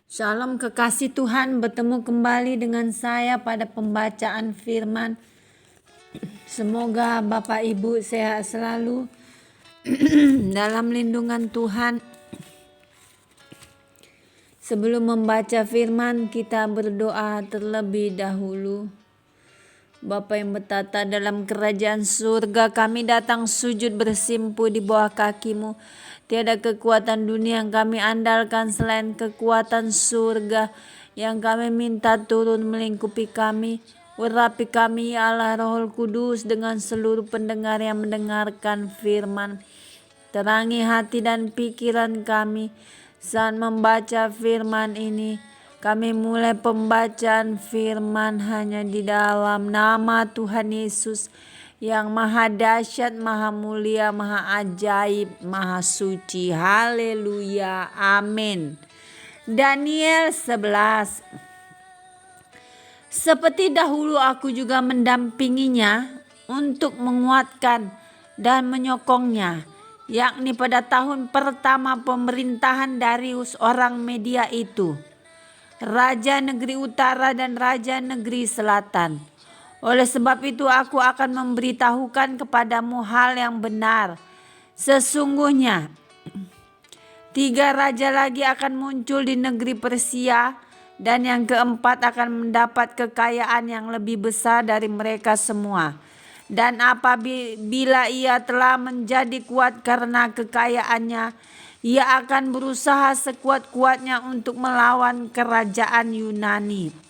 Shalom kekasih Tuhan, bertemu kembali dengan saya pada pembacaan firman. Semoga Bapak Ibu sehat selalu dalam lindungan Tuhan. Sebelum membaca firman, kita berdoa terlebih dahulu. Bapa yang bertata dalam kerajaan surga, kami datang sujud bersimpu di bawah kaki-Mu. Tiada kekuatan dunia yang kami andalkan selain kekuatan surga yang kami minta turun melingkupi kami. Urapi kami ya Allah Roh Kudus dengan seluruh pendengar yang mendengarkan firman. Terangi hati dan pikiran kami saat membaca firman ini. Kami mulai pembacaan firman hanya di dalam nama Tuhan Yesus yang maha dahsyat, maha mulia, maha ajaib, maha suci. Haleluya. Amin. Daniel 11. Seperti dahulu aku juga mendampinginya untuk menguatkan dan menyokongnya, yakni pada tahun pertama pemerintahan Darius orang Media itu, Raja negeri utara dan Raja negeri selatan. Oleh sebab itu aku akan memberitahukan kepadamu hal yang benar. Sesungguhnya 3 raja lagi akan muncul di negeri Persia, dan yang keempat akan mendapat kekayaan yang lebih besar dari mereka semua. Dan apabila ia telah menjadi kuat karena kekayaannya, ia akan berusaha sekuat-kuatnya untuk melawan kerajaan Yunani.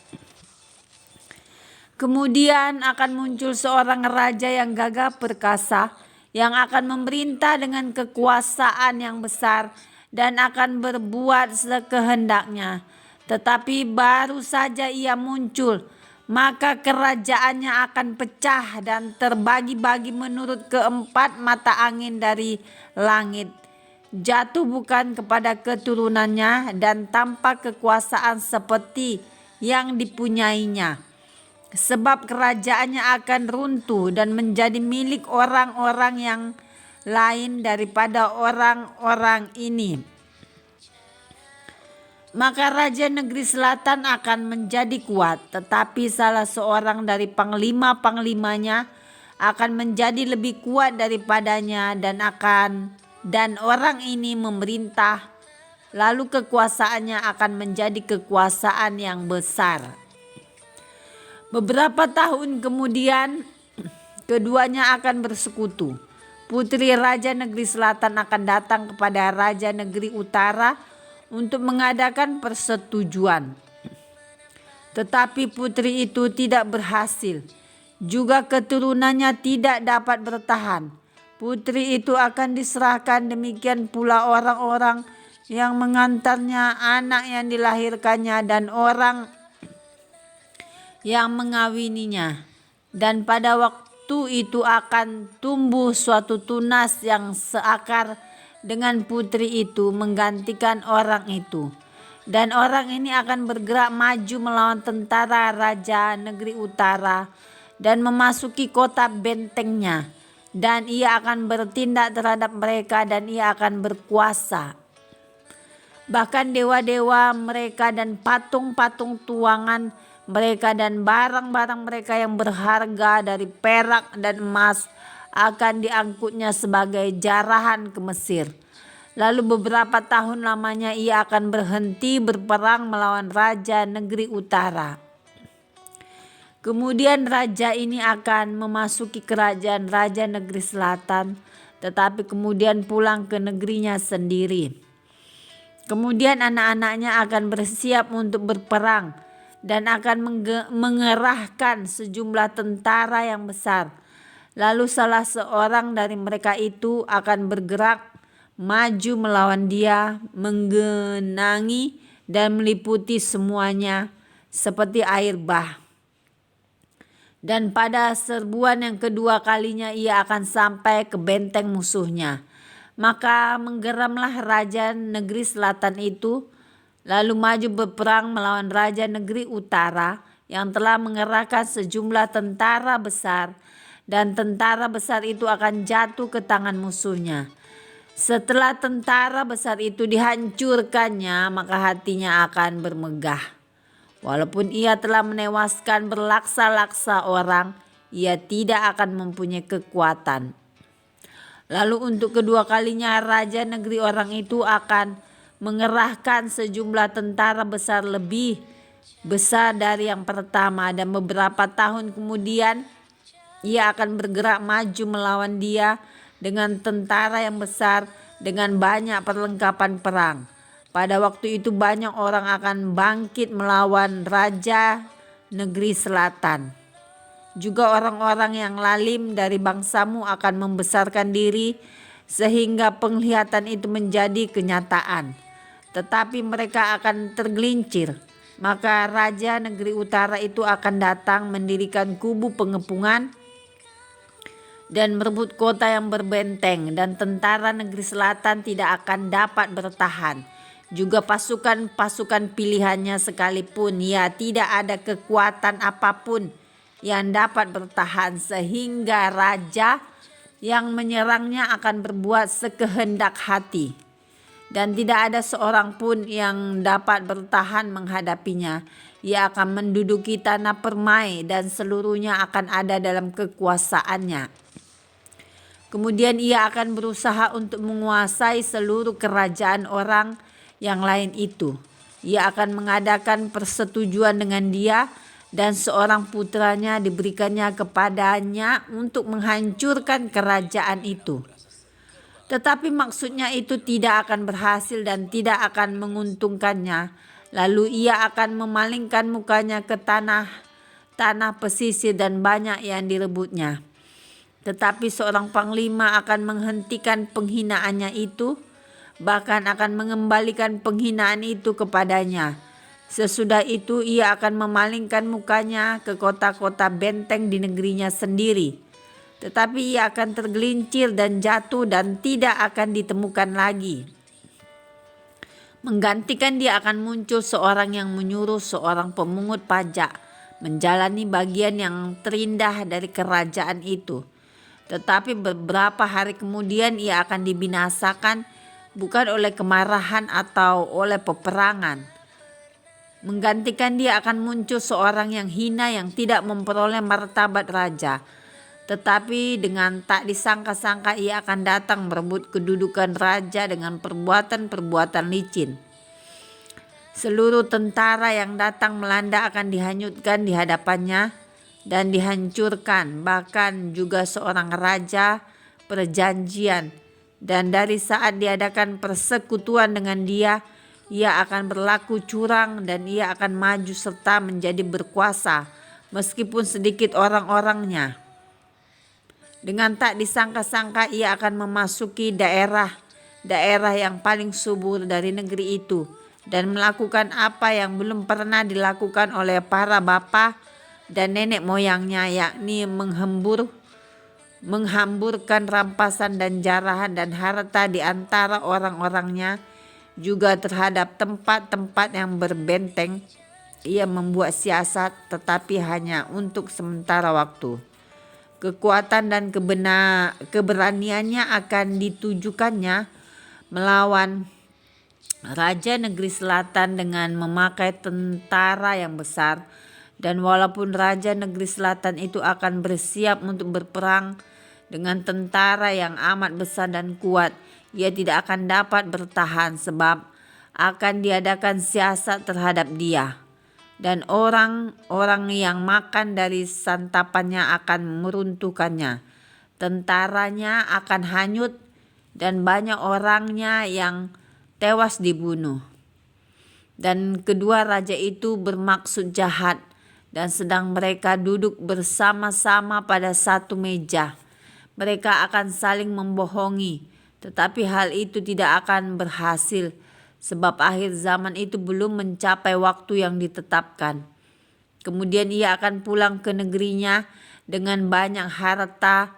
Kemudian akan muncul seorang raja yang gagah perkasa, yang akan memerintah dengan kekuasaan yang besar dan akan berbuat sekehendaknya. Tetapi baru saja ia muncul, maka kerajaannya akan pecah dan terbagi-bagi menurut keempat mata angin dari langit. Jatuh bukan kepada keturunannya dan tanpa kekuasaan seperti yang dipunyainya. Sebab kerajaannya akan runtuh dan menjadi milik orang-orang yang lain daripada orang-orang ini. Maka Raja negeri selatan akan menjadi kuat, tetapi salah seorang dari panglima-panglimanya akan menjadi lebih kuat daripadanya dan orang ini memerintah, lalu kekuasaannya akan menjadi kekuasaan yang besar. Beberapa tahun kemudian keduanya akan bersekutu. Putri Raja negeri selatan akan datang kepada Raja negeri utara untuk mengadakan persetujuan. Tetapi putri itu tidak berhasil. Juga keturunannya tidak dapat bertahan. Putri itu akan diserahkan, demikian pula orang-orang yang mengantarnya, anak yang dilahirkannya, dan orang yang mengawininya. Dan pada waktu itu akan tumbuh suatu tunas yang seakar dengan putri itu menggantikan orang itu. Dan orang ini akan bergerak maju melawan tentara Raja negeri utara dan memasuki kota bentengnya. Dan ia akan bertindak terhadap mereka dan ia akan berkuasa. Bahkan dewa-dewa mereka dan patung-patung tuangan mereka dan barang-barang mereka yang berharga dari perak dan emas akan diangkutnya sebagai jarahan ke Mesir. Lalu beberapa tahun lamanya ia akan berhenti berperang melawan Raja negeri utara. Kemudian raja ini akan memasuki kerajaan Raja negeri selatan, tetapi kemudian pulang ke negerinya sendiri. Kemudian anak-anaknya akan bersiap untuk berperang dan akan mengerahkan sejumlah tentara yang besar. Lalu salah seorang dari mereka itu akan bergerak maju melawan dia, menggenangi dan meliputi semuanya seperti air bah. Dan pada serbuan yang kedua kalinya ia akan sampai ke benteng musuhnya. Maka menggeramlah Raja negeri selatan itu, lalu maju berperang melawan Raja negeri utara yang telah mengerahkan sejumlah tentara besar, dan tentara besar itu akan jatuh ke tangan musuhnya. Setelah tentara besar itu dihancurkannya, maka hatinya akan bermegah. Walaupun ia telah menewaskan berlaksa-laksa orang, ia tidak akan mempunyai kekuatan. Lalu untuk kedua kalinya raja negeri orang itu akan mengerahkan sejumlah tentara besar lebih besar dari yang pertama, dan beberapa tahun kemudian ia akan bergerak maju melawan dia dengan tentara yang besar dengan banyak perlengkapan perang. Pada waktu itu banyak orang akan bangkit melawan raja negeri selatan. Juga orang-orang yang lalim dari bangsamu akan membesarkan diri sehingga penglihatan itu menjadi kenyataan. Tetapi mereka akan tergelincir. Maka raja negeri utara itu akan datang mendirikan kubu pengepungan dan merebut kota yang berbenteng, dan tentara negeri selatan tidak akan dapat bertahan. Juga pasukan-pasukan pilihannya sekalipun, ya tidak ada kekuatan apapun yang dapat bertahan, sehingga raja yang menyerangnya akan berbuat sekehendak hati. Dan tidak ada seorang pun yang dapat bertahan menghadapinya. Ia akan menduduki tanah permai dan seluruhnya akan ada dalam kekuasaannya. Kemudian ia akan berusaha untuk menguasai seluruh kerajaan orang yang lain itu. Ia akan mengadakan persetujuan dengan dia, dan seorang putranya diberikannya kepadanya untuk menghancurkan kerajaan itu. Tetapi maksudnya itu tidak akan berhasil dan tidak akan menguntungkannya. Lalu ia akan memalingkan mukanya ke tanah pesisir dan banyak yang direbutnya. Tetapi seorang panglima akan menghentikan penghinaannya itu, bahkan akan mengembalikan penghinaan itu kepadanya. Sesudah itu ia akan memalingkan mukanya ke kota-kota benteng di negerinya sendiri. Tetapi ia akan tergelincir dan jatuh dan tidak akan ditemukan lagi. Menggantikan dia akan muncul seorang yang menyuruh seorang pemungut pajak menjalani bagian yang terindah dari kerajaan itu. Tetapi beberapa hari kemudian ia akan dibinasakan, bukan oleh kemarahan atau oleh peperangan. Menggantikan dia akan muncul seorang yang hina yang tidak memperoleh martabat raja. Tetapi dengan tak disangka-sangka ia akan datang merebut kedudukan raja dengan perbuatan-perbuatan licin. Seluruh tentara yang datang melanda akan dihanyutkan di hadapannya dan dihancurkan, bahkan juga seorang raja perjanjian. Dan dari saat diadakan persekutuan dengan dia, ia akan berlaku curang dan ia akan maju serta menjadi berkuasa meskipun sedikit orang-orangnya. Dengan tak disangka-sangka ia akan memasuki daerah yang paling subur dari negeri itu dan melakukan apa yang belum pernah dilakukan oleh para bapa dan nenek moyangnya, yakni menghamburkan rampasan dan jarahan dan harta di antara orang-orangnya. Juga terhadap tempat-tempat yang berbenteng ia membuat siasat, tetapi hanya untuk sementara waktu. Kekuatan dan keberaniannya akan ditujukannya melawan raja negeri selatan dengan memakai tentara yang besar. Dan walaupun raja negeri selatan itu akan bersiap untuk berperang dengan tentara yang amat besar dan kuat, ia tidak akan dapat bertahan sebab akan diadakan siasat terhadap dia. Dan orang-orang yang makan dari santapannya akan meruntuhkannya. Tentaranya akan hanyut dan banyak orangnya yang tewas dibunuh. Dan kedua raja itu bermaksud jahat, dan sedang mereka duduk bersama-sama pada satu meja. Mereka akan saling membohongi, tetapi hal itu tidak akan berhasil, sebab akhir zaman itu belum mencapai waktu yang ditetapkan. Kemudian ia akan pulang ke negerinya dengan banyak harta,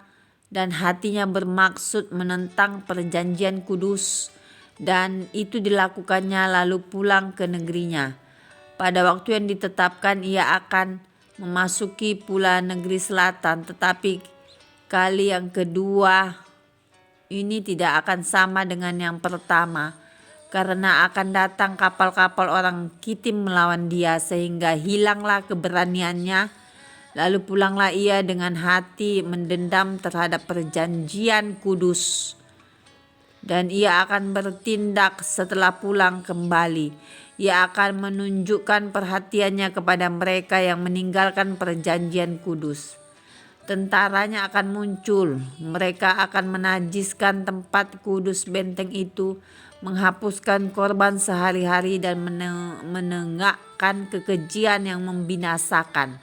dan hatinya bermaksud menentang perjanjian kudus, dan itu dilakukannya lalu pulang ke negerinya. Pada waktu yang ditetapkan ia akan memasuki pula negeri selatan, tetapi kali yang kedua ini tidak akan sama dengan yang pertama, karena akan datang kapal-kapal orang Kitim melawan dia sehingga hilanglah keberaniannya. Lalu pulanglah ia dengan hati mendendam terhadap perjanjian kudus. Dan ia akan bertindak setelah pulang kembali. Ia akan menunjukkan perhatiannya kepada mereka yang meninggalkan perjanjian kudus. Tentaranya akan muncul, mereka akan menajiskan tempat kudus benteng itu, menghapuskan korban sehari-hari dan menegakkan kekejian yang membinasakan.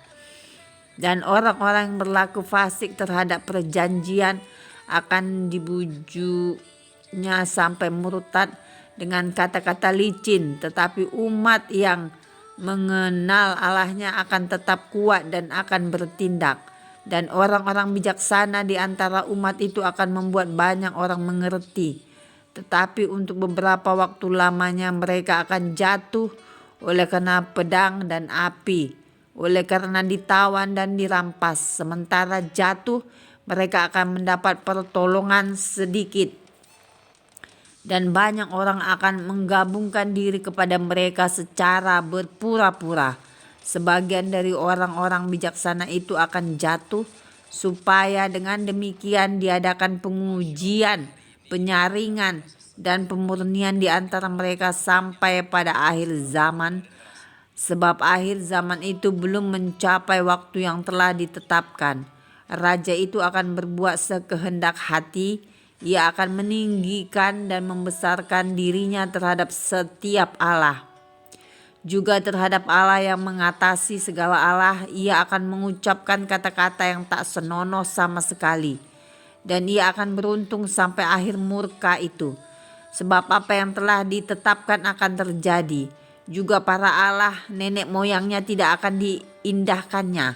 Dan orang-orang yang berlaku fasik terhadap perjanjian akan dibujuknya sampai murtad dengan kata-kata licin, tetapi umat yang mengenal Allahnya akan tetap kuat dan akan bertindak. Dan orang-orang bijaksana di antara umat itu akan membuat banyak orang mengerti. Tetapi untuk beberapa waktu lamanya mereka akan jatuh oleh karena pedang dan api, oleh karena ditawan dan dirampas. Sementara jatuh, mereka akan mendapat pertolongan sedikit. Dan banyak orang akan menggabungkan diri kepada mereka secara berpura-pura. Sebagian dari orang-orang bijaksana itu akan jatuh, supaya dengan demikian diadakan pengujian, penyaringan, dan pemurnian di antara mereka sampai pada akhir zaman. Sebab akhir zaman itu belum mencapai waktu yang telah ditetapkan. Raja itu akan berbuat sekehendak hati. Ia akan meninggikan dan membesarkan dirinya terhadap setiap Allah. Juga terhadap Allah yang mengatasi segala Allah, ia akan mengucapkan kata-kata yang tak senonoh sama sekali. Dan ia akan beruntung sampai akhir murka itu. Sebab apa yang telah ditetapkan akan terjadi. Juga para Allah nenek moyangnya tidak akan diindahkannya.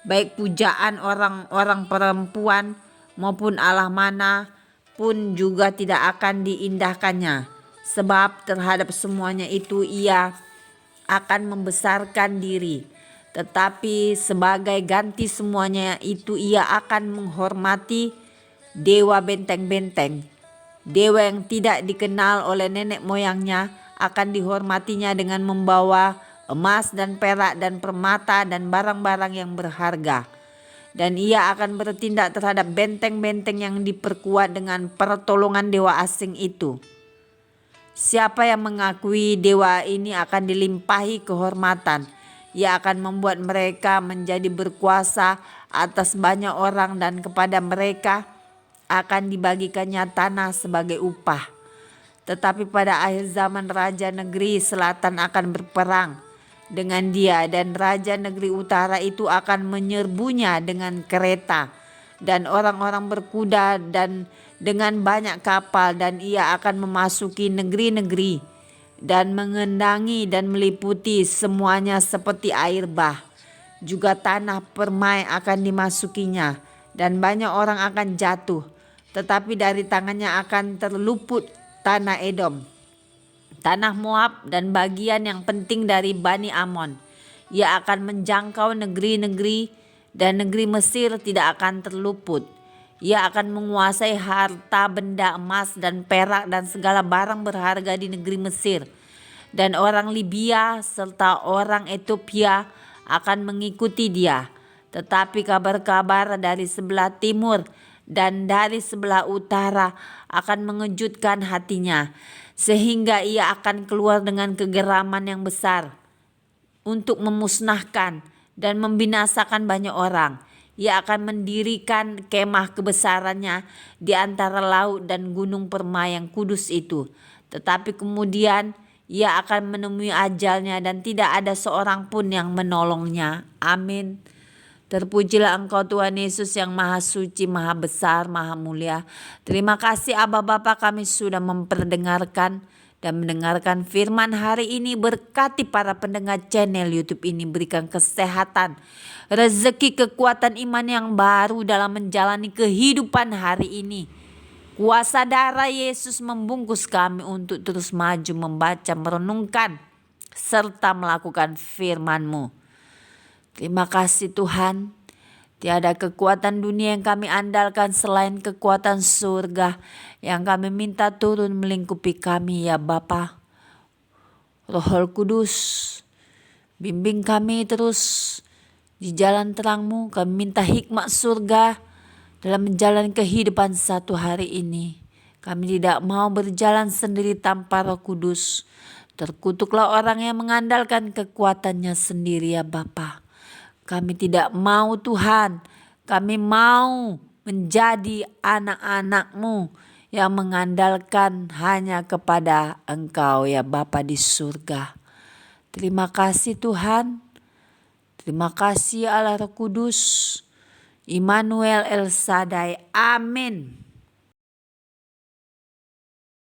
Baik pujaan orang-orang perempuan maupun Allah mana pun juga tidak akan diindahkannya. Sebab terhadap semuanya itu ia akan membesarkan diri. Tetapi sebagai ganti semuanya itu ia akan menghormati dewa benteng-benteng. Dewa yang tidak dikenal oleh nenek moyangnya akan dihormatinya dengan membawa emas dan perak dan permata dan barang-barang yang berharga. Dan ia akan bertindak terhadap benteng-benteng yang diperkuat dengan pertolongan dewa asing itu. Siapa yang mengakui dewa ini akan dilimpahi kehormatan. Ia akan membuat mereka menjadi berkuasa atas banyak orang dan kepada mereka akan dibagikannya tanah sebagai upah. Tetapi pada akhir zaman raja negeri selatan akan berperang dengan dia dan raja negeri utara itu akan menyerbunya dengan kereta dan orang-orang berkuda dan dengan banyak kapal, dan ia akan memasuki negeri-negeri dan mengendangi dan meliputi semuanya seperti air bah. Juga tanah permai akan dimasukinya dan banyak orang akan jatuh, tetapi dari tangannya akan terluput tanah Edom, tanah Moab dan bagian yang penting dari Bani Amon. Ia akan menjangkau negeri-negeri dan negeri Mesir tidak akan terluput. Ia akan menguasai harta benda emas dan perak dan segala barang berharga di negeri Mesir. Dan orang Libya serta orang Ethiopia akan mengikuti dia. Tetapi kabar-kabar dari sebelah timur dan dari sebelah utara akan mengejutkan hatinya, sehingga ia akan keluar dengan kegeraman yang besar untuk memusnahkan dan membinasakan banyak orang. Ia akan mendirikan kemah kebesarannya di antara laut dan gunung permai yang kudus itu. Tetapi kemudian ia akan menemui ajalnya dan tidak ada seorang pun yang menolongnya. Amin. Terpujilah Engkau Tuhan Yesus yang Maha Suci, Maha Besar, Maha Mulia. Terima kasih Aba Bapa, kami sudah memperdengarkan dan mendengarkan firman hari ini. Berkati para pendengar channel YouTube ini, berikan kesehatan, rezeki, kekuatan iman yang baru dalam menjalani kehidupan hari ini. Kuasa darah Yesus membungkus kami untuk terus maju membaca, merenungkan, serta melakukan firman-Mu. Terima kasih Tuhan. Tiada kekuatan dunia yang kami andalkan selain kekuatan surga yang kami minta turun melingkupi kami ya Bapa. Roh Kudus, bimbing kami terus di jalan terang-Mu. Kami minta hikmat surga dalam menjalani kehidupan satu hari ini. Kami tidak mau berjalan sendiri tanpa Roh Kudus. Terkutuklah orang yang mengandalkan kekuatannya sendiri ya Bapa. Kami tidak mau Tuhan, kami mau menjadi anak-anak-Mu yang mengandalkan hanya kepada Engkau ya Bapa di surga. Terima kasih Tuhan, terima kasih Allah Roh Kudus, Immanuel El Shaddai, amin.